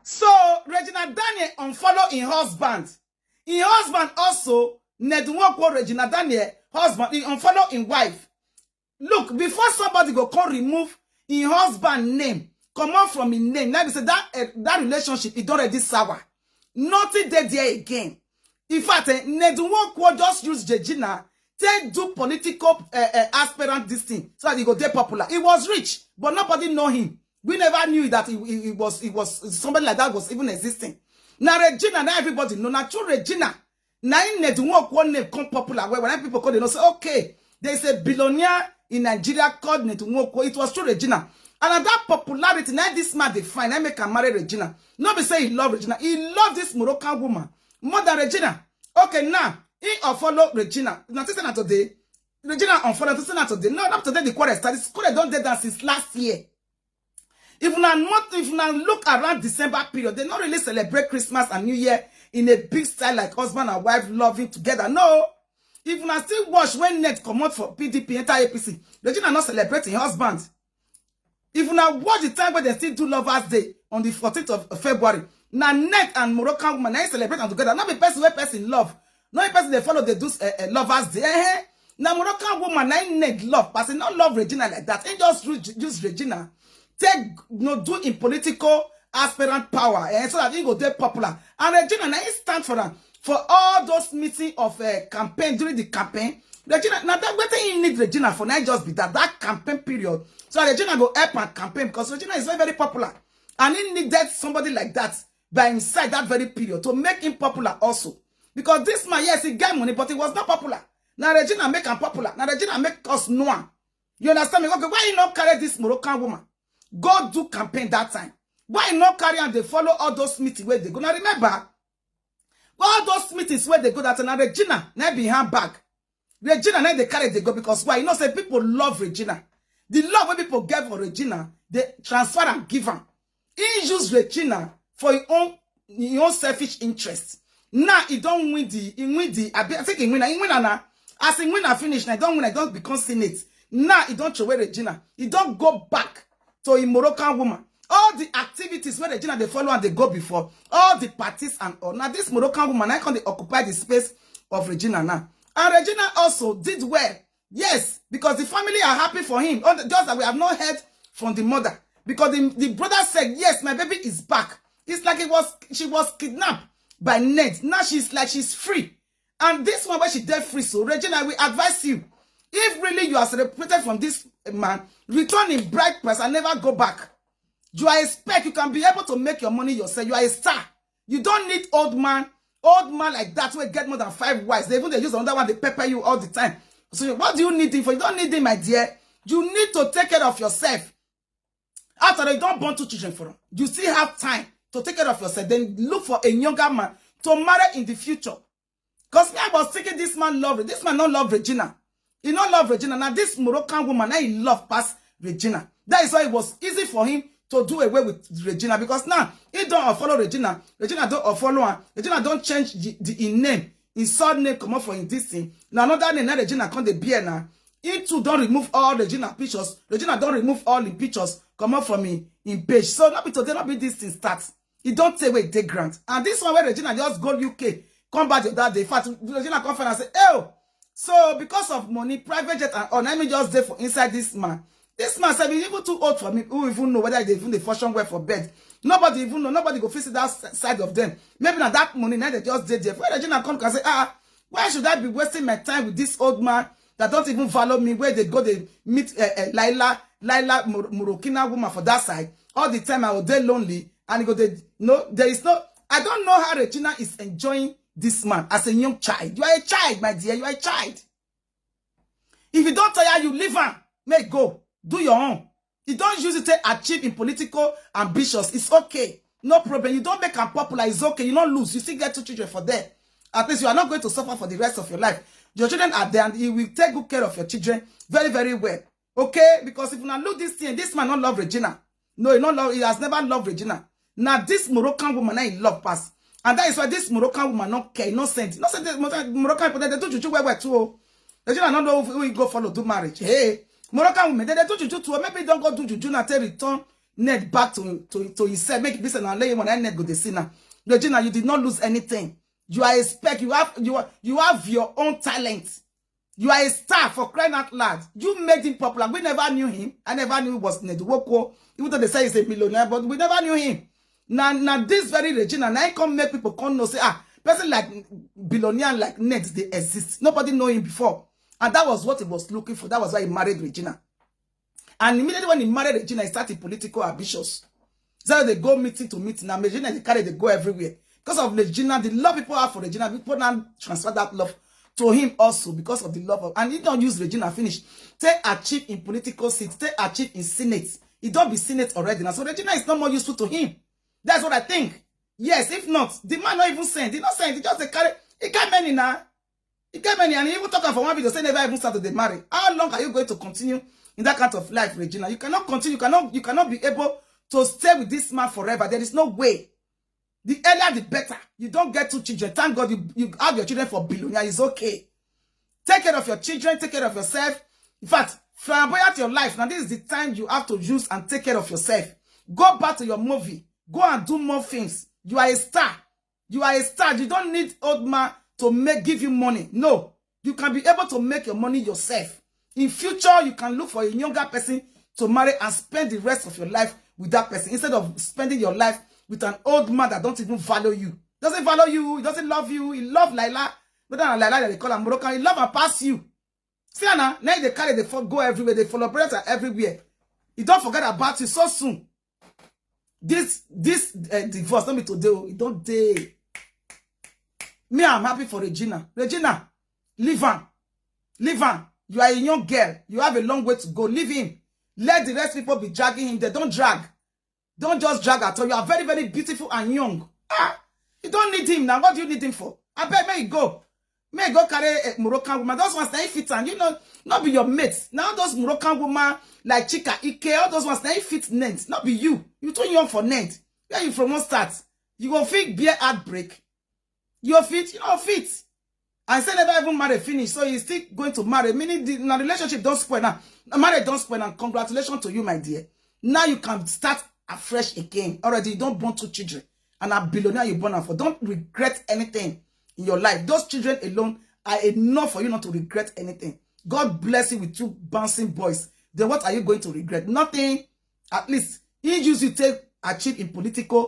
So Regina Daniel unfollow in husband. In husband also, Ned Nwoko Regina Daniel husband, he unfollow in wife. Look, before somebody go come remove in husband name, come out from his name. Now they say that relationship is already sour. Nothing there again. In fact, Ned Nwoko just use Regina to do political aspirant this thing so that he go get popular. He was rich, but nobody know him. We never knew that he was somebody like that was even existing. Now Regina, now everybody know. Now true Regina. Now in Ned Nwoko name come popular. When people call, they know say, okay, there's a billionaire in Nigeria called Ned Nwoko. It was true Regina. And that popularity, now this man define, I make him marry Regina. Nobody say he love Regina. He love this Moroccan woman more than Regina. Okay, now he unfollow Regina. Now today, Regina unfollow today. No, not today the quarrel started. This quarrel don't do that since last year. If you look around December period, they don't really celebrate Christmas and New Year in a big style like husband and wife loving together. No. If you still watch when Ned come out for PDP, enter APC, Regina not celebrating husband. If you watch the time when they still do Lovers Day on the 14th of February, now Ned and Moroccan woman, now celebrate them together. Not be person where person love. Not a person they follow, they do Lovers Day. Now Moroccan woman, now Ned love, person not love Regina like that. And just use Regina. Take do in political aspirant power so that he go get popular. And Regina now stand for that. For all those meetings of campaign during the campaign, Regina now that what you need Regina for now just be that campaign period. So Regina go help and campaign because Regina is very, very popular. And he needed somebody like that by himself that very period to make him popular also. Because this man, yes, he got money, but he was not popular. Now Regina make him popular. Now Regina make us know. You understand me? Okay, why you not carry this Moroccan woman? Go do campaign that time. Why not carry and they follow all those meetings where they go? Now remember, all those meetings where they go that now Regina, now behind back. Regina, now they carry they go because why? You know, say people love Regina. The love when people get for Regina, they transfer and give her. He use Regina for your own selfish interest. Now he don't win I think he win now. As he win and finish, now he don't win, I don't become Senate. Now he don't throw away Regina. He don't go back to a Moroccan woman. All the activities where Regina they follow and they go before, all the parties and all. Now this Moroccan woman, I can they occupy the space of Regina now. And Regina also did well. Yes, because the family are happy for him. Just that we have not heard from the mother. Because the brother said, yes, my baby is back. It's like she was kidnapped by Ned. Now she's free. And this one where she dead free. So Regina, we advise you, if really you are separated from this man, return in bright price and never go back. You are expect you can be able to make your money yourself. You are a star. You don't need old man like that will get more than 5 wives. They use another one, they pepper you all the time. So what do you need him for? You don't need him, my dear. You need to take care of yourself. After you don't born 2 children for them, you still have time to take care of yourself. Then look for a younger man to marry in the future. Because I was thinking this man love this man not love Regina. He not love Regina. Now this Moroccan woman, now he love past Regina. That is why it was easy for him to do away with Regina. Because now he don't follow Regina. Regina don't follow her. Regina don't change the name. His son name come up for him this thing. Now another name, now Regina come the beer now. He too don't remove all Regina pictures. Regina don't remove all the pictures come up from him in page. So not be today, not be this thing starts. He don't take away the grant. And this one where Regina just go UK, come back that day. In fact, Regina come and say, oh, so because of money, private jet and all, let me just stay for inside this man. This man said, he's even too old for me. Who even know whether they even the function well for bed? Nobody even know. Nobody go visit that side of them. Maybe not that money, now they just did there. Where Regina come and say, why should I be wasting my time with this old man that don't even follow me? Where they go, they meet Laila Moroccan woman for that side. All the time I was there lonely. And he go, there is no, I don't know how Regina is enjoying this man as a young child. You are a child, my dear. You are a child. If you don't tire, you leave her. Make go. Do your own. You don't use it to achieve in political ambitions. It's okay. No problem. You don't make her popular. It's okay. You don't lose. You still get 2 children for them. At least you are not going to suffer for the rest of your life. Your children are there and you will take good care of your children very, very well. Okay? Because if you not look this thing, this man don't love Regina. No, he has never loved Regina. Now this Moroccan woman, he love pass. And that is why this Moroccan woman not care, innocent. Not say Moroccan people, they do juju where too. Regina don't know who you go follow do marriage. Hey, Moroccan women, they do juju too. Maybe don't go do juju now till return Ned back to himself. Make this and lay when Ned go the sinner. Regina, you did not lose anything. You are a spec. You have your own talent. You are a star, for crying out loud. You made him popular. We never knew him. I never knew he was Ned Nwoko. Even though they say he's a millionaire, but we never knew him. Now this very Regina, now I come make people come know, say, person like billionaire like Ned, they exist. Nobody know him before. And that was what he was looking for. That was why he married Regina. And immediately when he married Regina, he started political ambitions. So they go meeting to meeting. Now Regina, they go everywhere. Because of Regina, the love people have for Regina, people now transfer that love to him also because of the love of, and he don't use Regina finish. Take achieve in political seats, take achieve in Senate. He don't be Senate already now. So Regina is not more useful to him. That's what I think. Yes, if not, the man not even saying. He not saying. He just carry. He got many now. He got many, and he even talking for one video, say never even started to marry. How long are you going to continue in that kind of life, Regina? You cannot continue. You cannot be able to stay with this man forever. There is no way. The earlier, the better. You don't get 2 children. Thank God you have your children for billionaire. It's okay. Take care of your children. Take care of yourself. In fact, flamboyant your life. Now, this is the time you have to use and take care of yourself. Go back to your movie. Go and do more things. You are a star. You are a star. You don't need old man to give you money. No. You can be able to make your money yourself. In future, you can look for a younger person to marry and spend the rest of your life with that person instead of spending your life with an old man that don't even value you. Doesn't value you. He doesn't love you. He love Laila. But then Laila, they call her Moroccan. He love and pass you. See, now they carry, they go everywhere. They follow brother everywhere. You don't forget about you so soon. This divorce, don't be today. It don't day. Me, I'm happy for Regina. Regina, leave him. Leave him. You are a young girl. You have a long way to go. Leave him. Let the rest people be dragging him. They don't drag. Don't just drag at all. You are very, very beautiful and young. You don't need him now. What do you need him for? I bet may you go. May go carry a Moroccan woman. Those ones they fit and you know, not be your mates. Now those Moroccan woman like Chika Ike, all those ones they fit Ned. Not be you. You too young for Ned. Where you from one start? You go fit beer heartbreak. You're fit, you know fit. And say never even marry finish. So he's still going to marry. Meaning the relationship don't spoil now. Marriage don't spoil and congratulations to you, my dear. Now you can start afresh again. Already you don't born 2 children. And a billionaire you born for. Don't regret anything in your life. Those children alone are enough for you not to regret anything. God bless you with 2 bouncing boys. Then what are you going to regret? Nothing. At least he used you take achieve in political